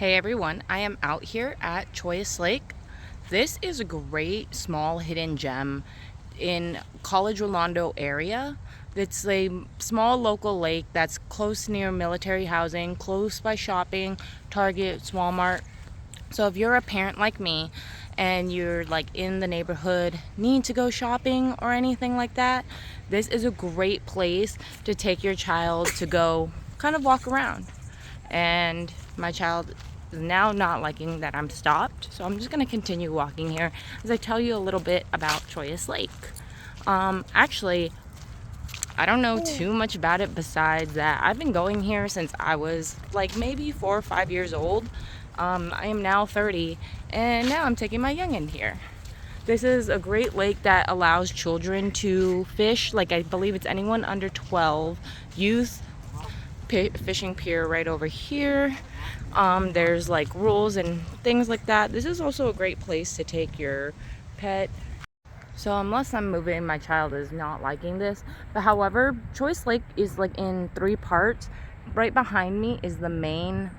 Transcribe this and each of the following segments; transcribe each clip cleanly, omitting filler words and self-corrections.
Hey everyone, I am out here at Chollas Lake. This is a great small hidden gem in College Rolando area. It's a small local lake that's close near military housing, close by shopping, Target, Walmart. So if you're a parent like me and you're like in the neighborhood, need to go shopping or anything like that, this is a great place to take your child to go kind of walk around. And my child is now not liking that I'm stopped, so I'm just going to continue walking here as I tell you a little bit about Chollas Lake. Actually, I don't know too much about it besides that I've been going here since I was like maybe 4 or 5 years old. I am now 30 and now I'm taking my youngin' here. This is a great lake that allows children to fish, like I believe it's anyone under 12, youth fishing pier right over here. There's like rules and things like that. This is also a great place to take your pet. So unless I'm moving, my child is not liking this. But however, Chollas Lake is like in 3 parts. Right behind me is the main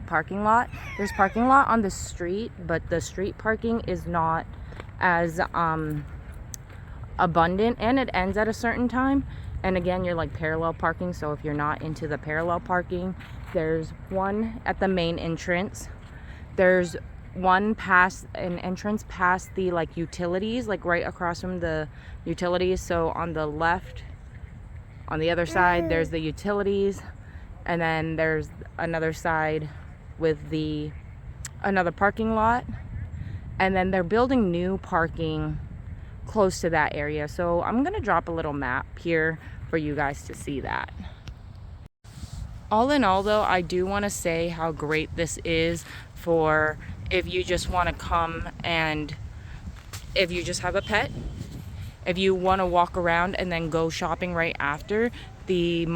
parking lot. There's parking lot on the street, but the street parking is not as abundant, and it ends at a certain time. And again, you're like parallel parking, so if you're not into the parallel parking, there's one at the main entrance. There's one past an entrance past the like utilities, like right across from the utilities. So on the left, on the other side, there's the utilities, and then there's another side with another parking lot, and then they're building new parking close to that area. So I'm gonna drop a little map here for you guys to see that. All in all though, I do want to say how great this is for if you just want to come and if you just have a pet, if you want to walk around and then go shopping right after. The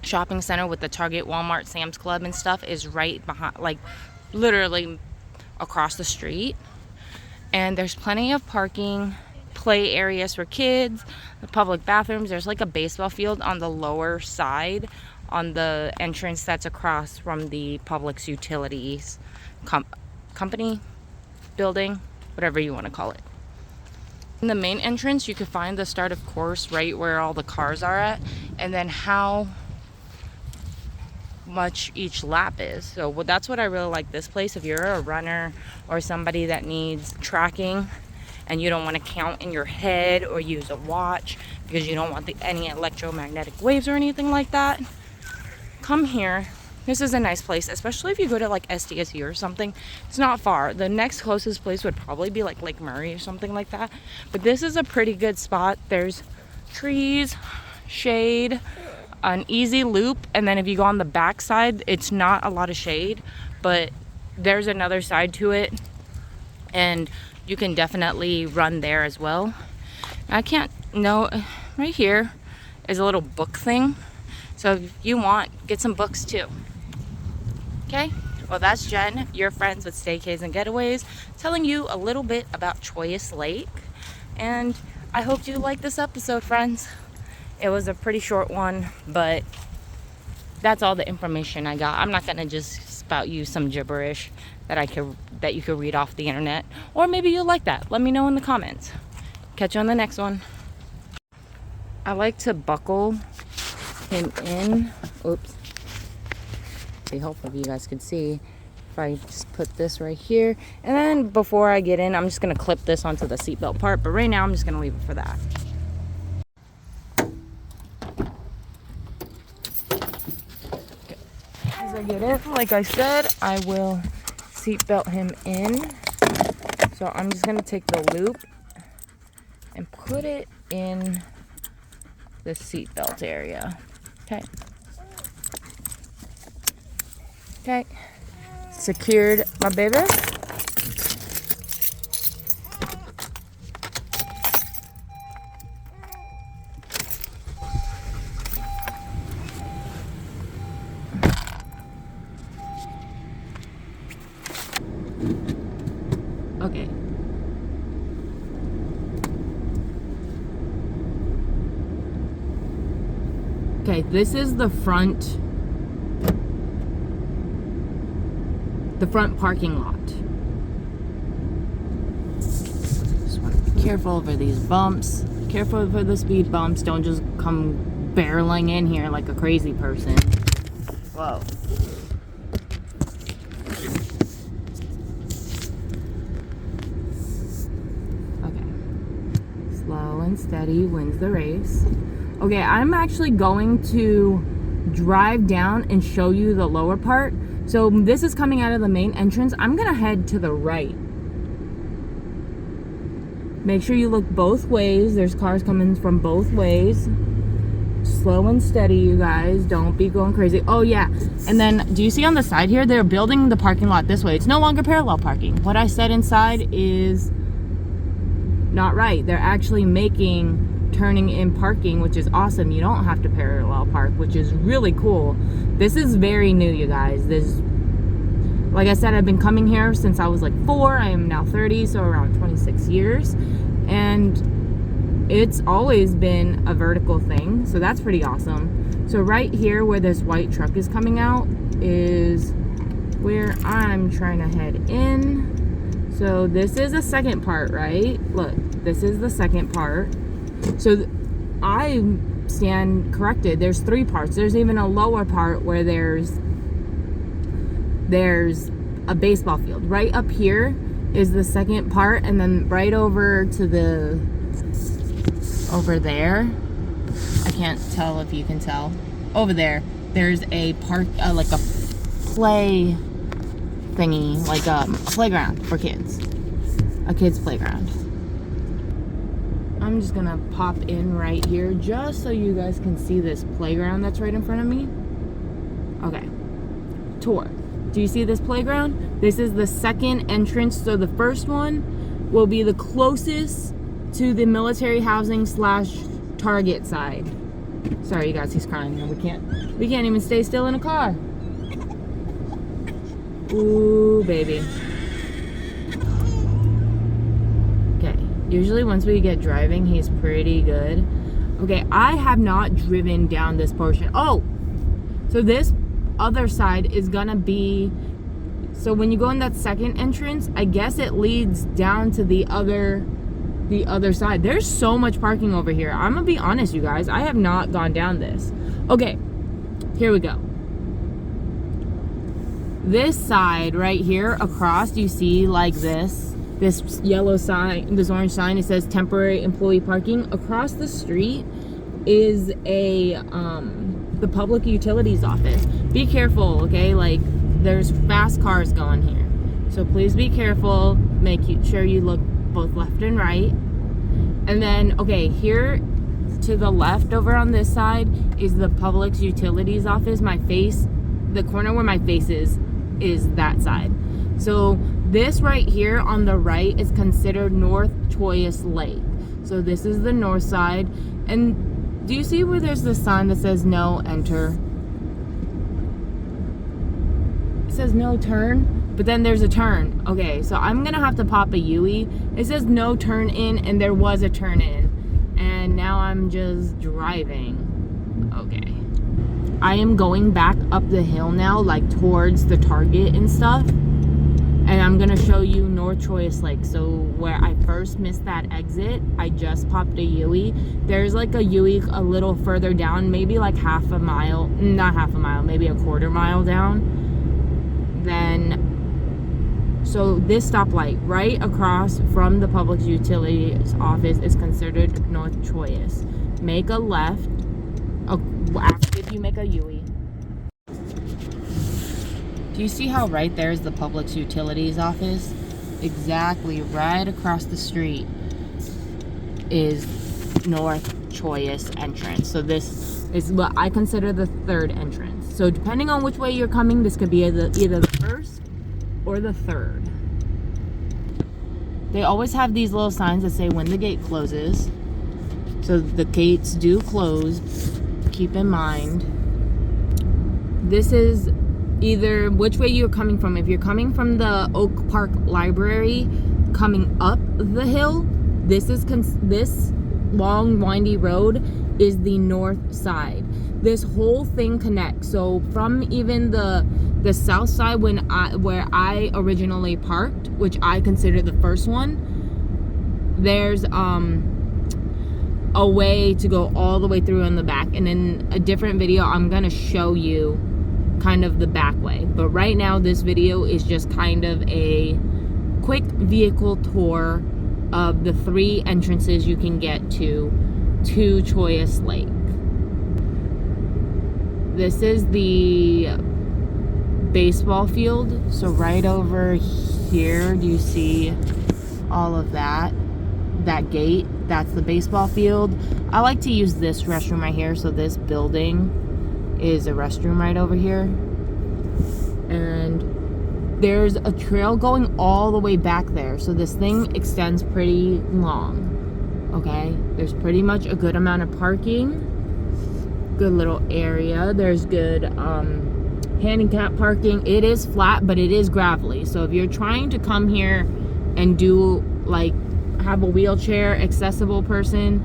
shopping center with the Target, Walmart, Sam's Club and stuff is right behind, like literally across the street. And there's plenty of parking, play areas for kids, the public bathrooms. There's like a baseball field on the lower side on the entrance that's across from the Publix utilities company building, whatever you want to call it. In the main entrance, you could find the start of course right where all the cars are at, and then how much each lap is. So that's what I really like this place. If you're a runner or somebody that needs tracking and you don't want to count in your head or use a watch because you don't want any electromagnetic waves or anything like that, come here. This is a nice place, especially if you go to like SDSU or something. It's not far. The next closest place would probably be like Lake Murray or something like that, but this is a pretty good spot. There's trees, shade, an easy loop, and then if you go on the back side, it's not a lot of shade, but there's another side to it and you can definitely run there as well. I can't know, right here is a little book thing, so if you want, get some books too. Okay, well that's Jen, your friends with Staycays and Getaways, telling you a little bit about Chollas Lake, and I hope you like this episode, friends. It was a pretty short one, but that's all the information I got. I'm not gonna just spout you some gibberish that you could read off the internet, or maybe you'll like that. Let me know in the comments. Catch you on the next one. I like to buckle him in. Oops. I hope you guys can see. If I just put this right here, and then before I get in, I'm just gonna clip this onto the seatbelt part. But right now, I'm just gonna leave it for that. As I get in, like I said, I will seatbelt him in. So I'm just gonna take the loop and put it in the seatbelt area. Okay. Okay. Secured my baby. Okay. Okay, this is the front the front parking lot. Just want to be careful over these bumps. Careful over the speed bumps. Don't just come barreling in here like a crazy person. Whoa. Okay. Slow and steady wins the race. Okay, I'm actually going to drive down and show you the lower part. So this is coming out of the main entrance. I'm gonna head to the right. Make sure you look both ways. There's cars coming from both ways. Slow and steady, you guys. Don't be going crazy. Oh yeah, and then do you see on the side here, they're building the parking lot this way. It's no longer parallel parking. What I said inside is not right. They're actually making turning in parking, which is awesome. You don't have to parallel park, which is really cool. This is very new, you guys. This, like I said, I've been coming here since I was like 4. I am now 30, so around 26 years, and it's always been a vertical thing, so that's pretty awesome. So right here where this white truck is coming out is where I'm trying to head in. So this is the second part, right? Look, this is the second part. So I stand corrected. There's 3 parts. There's even a lower part where there's a baseball field. Right up here is the second part, and then right over to the over there, I can't tell if you can tell. Over there, there's a park, like a play thingy, like a playground for kids. A kid's playground. I'm just gonna pop in right here just so you guys can see this playground that's right in front of me. Okay, tour. Do you see this playground? This is the second entrance. So the first one will be the closest to the military housing / Target side. Sorry, you guys, he's crying. We can't even stay still in a car. Ooh, baby. Usually once we get driving, he's pretty good. Okay, I have not driven down this portion. Oh, so this other side is gonna be, so when you go in that second entrance, I guess it leads down to the other side. There's so much parking over here. I'm gonna be honest, you guys, I have not gone down this. Okay, here we go. This side right here across, you see like this yellow sign, this orange sign, it says temporary employee parking. Across the street is the public utilities office. Be careful, okay? Like, there's fast cars going here, so please be careful. Make sure you look both left and right. And then, okay, here to the left over on this side is the public utilities office. The corner where my face is that side. So this right here on the right is considered North Chollas Lake. So this is the north side. And do you see where there's the sign that says no enter? It says no turn, but then there's a turn. Okay, so I'm gonna have to pop a UE. It says no turn in, and there was a turn in. And now I'm just driving. Okay. I am going back up the hill now, like towards the Target and stuff. And I'm gonna show you North Chollas Lake. So where I first missed that exit, I just popped a UE. There's like a UE a little further down, maybe like half a mile, not half a mile, maybe a quarter mile down. Then, so this stoplight right across from the public utilities office is considered North Chollas. Make a left, after you make a UE. Do you see how right there is the public utilities office? Exactly right across the street is North Chollas entrance. So this is what I consider the third entrance. So depending on which way you're coming, this could be either the first or the third. They always have these little signs that say when the gate closes. So the gates do close. Keep in mind. This is either which way you're coming from. If you're coming from the Oak Park Library coming up the hill, this long windy road is the north side. This whole thing connects. So from even the The south side, where I originally parked, which I consider the first one, there's a way to go all the way through in the back, and in a different video I'm gonna show you kind of the back way. But right now this video is just kind of a quick vehicle tour of the 3 entrances you can get to Chollas Lake. This is the baseball field. So right over here, do you see all of that gate? That's the baseball field. I like to use this restroom right here. So this building is a restroom right over here. And there's a trail going all the way back there. So this thing extends pretty long. Okay, there's pretty much a good amount of parking. Good little area. There's good handicap parking. It is flat, but it is gravelly. So if you're trying to come here and do like have a wheelchair accessible person,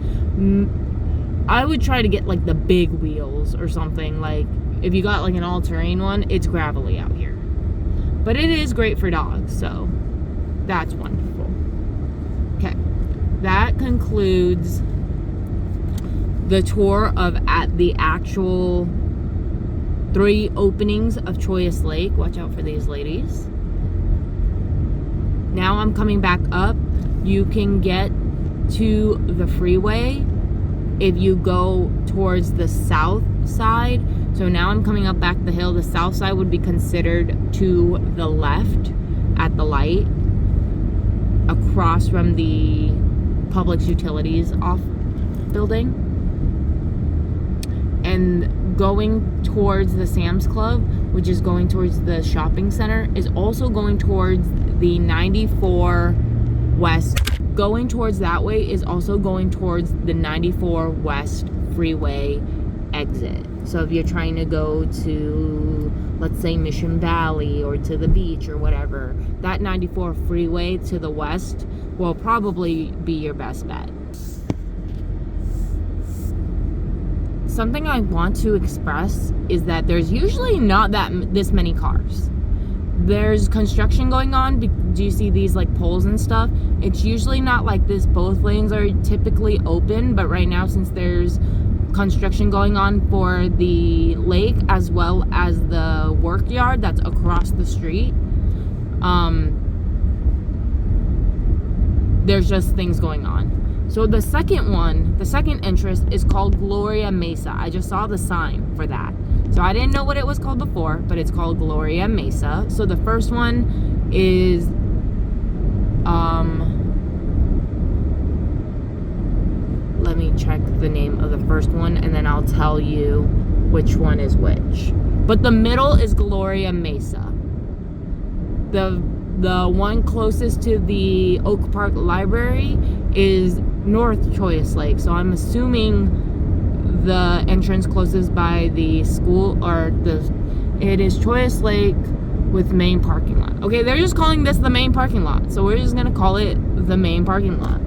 I would try to get like the big wheels or something. Like if you got like an all-terrain one, it's gravelly out here, but it is great for dogs, so that's wonderful. Okay, that concludes the tour of at the actual 3 openings of Chollas Lake. Watch out for these ladies. Now I'm coming back up. You can get to the freeway if you go towards the south side. So now I'm coming up back the hill. The south side would be considered to the left at the light, across from the Public Utilities off building. And going towards the Sam's Club, which is going towards the shopping center, is also going towards the 94 West. Going towards that way is also going towards the 94 West freeway exit. So if you're trying to go to, let's say, Mission Valley or to the beach or whatever, that 94 freeway to the west will probably be your best bet. Something I want to express is that there's usually not this many cars. There's construction going on. Do you see these like poles and stuff? It's usually not like this. Both lanes are typically open, but right now, since there's construction going on for the lake as well as the work yard that's across the street, there's just things going on. So the second entrance is called Gloria Mesa. I just saw the sign for that. So I didn't know what it was called before, but it's called Gloria Mesa. So the first one is, let me check the name of the first one and then I'll tell you which one is which. But the middle is Gloria Mesa. The one closest to the Oak Park Library is North Chollas Lake. So I'm assuming the entrance closest by the school, it is Chollas Lake with main parking lot. Okay, they're just calling this the main parking lot, so we're just gonna call it the main parking lot.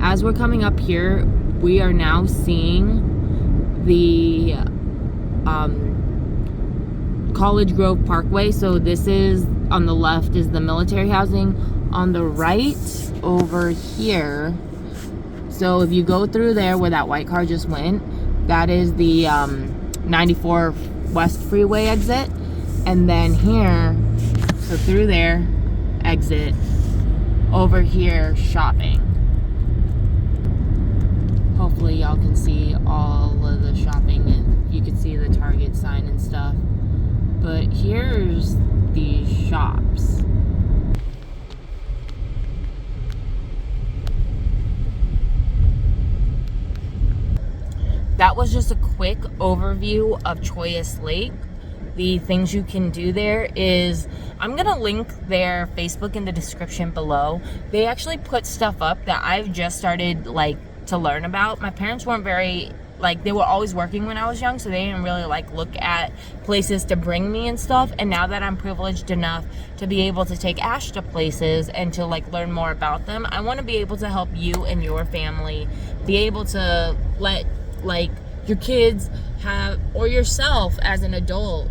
As we're coming up here, we are now seeing the College Grove Parkway. So this is, on the left is the military housing. On the right over here, so if you go through there where that white car just went, that is the 94 West freeway exit. And then here, so through there, exit. Over here, shopping. Hopefully y'all can see all of the shopping and you can see the Target sign and stuff. But here's the shops. That was just a quick overview of Chollas Lake. The things you can do there is, I'm gonna link their Facebook in the description below. They actually put stuff up that I've just started to learn about. My parents weren't very, they were always working when I was young, so they didn't really look at places to bring me and stuff. And now that I'm privileged enough to be able to take Ash to places and to learn more about them, I want to be able to help you and your family be able to let your kids have, or yourself as an adult,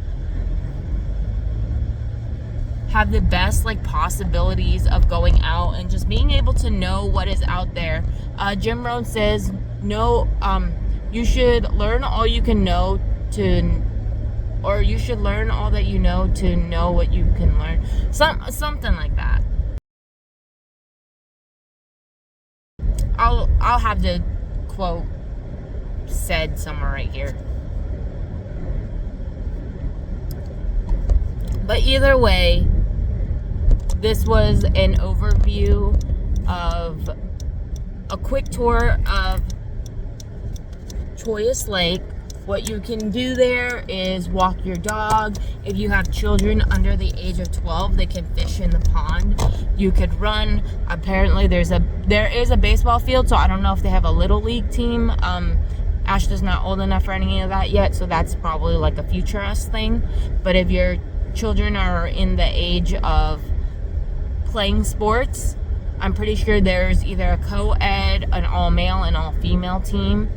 have the best like possibilities of going out and just being able to know what is out there. Jim Rohn says, no, you should learn all you can know or you should learn all that you know to know what you can learn. Something like that. I'll have the quote said somewhere right here. But either way, this was an overview of a quick tour of Chollas Lake. What you can do there is walk your dog. If you have children under the age of 12, they can fish in the pond. You could run. Apparently there is a baseball field, so I don't know if they have a little league team. Ashton's not old enough for any of that yet, so that's probably like a future us thing. But if your children are in the age of playing sports, I'm pretty sure there's either a co-ed, an all-male, and all-female team.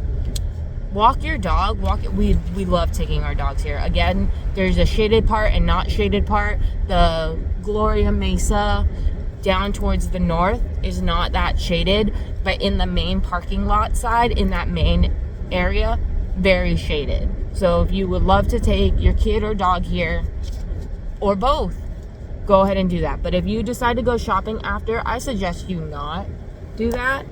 Walk your dog. We love taking our dogs here. Again, there's a shaded part and not shaded part. The Gloria Mesa down towards the north is not that shaded, but in the main parking lot side, in that main area, very shaded. So if you would love to take your kid or dog here, or both, go ahead and do that. But if you decide to go shopping after, I suggest you not do that.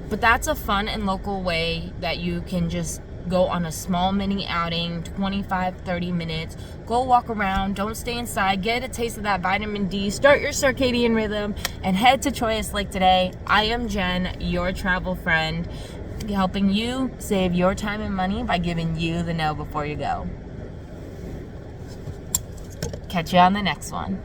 But that's a fun and local way that you can just go on a small mini outing, 25-30 minutes. Go walk around, don't stay inside, get a taste of that vitamin D, start your circadian rhythm, and head to Chollas Lake today. I am Jen, your travel friend, helping you save your time and money by giving you the know before you go. Catch you on the next one.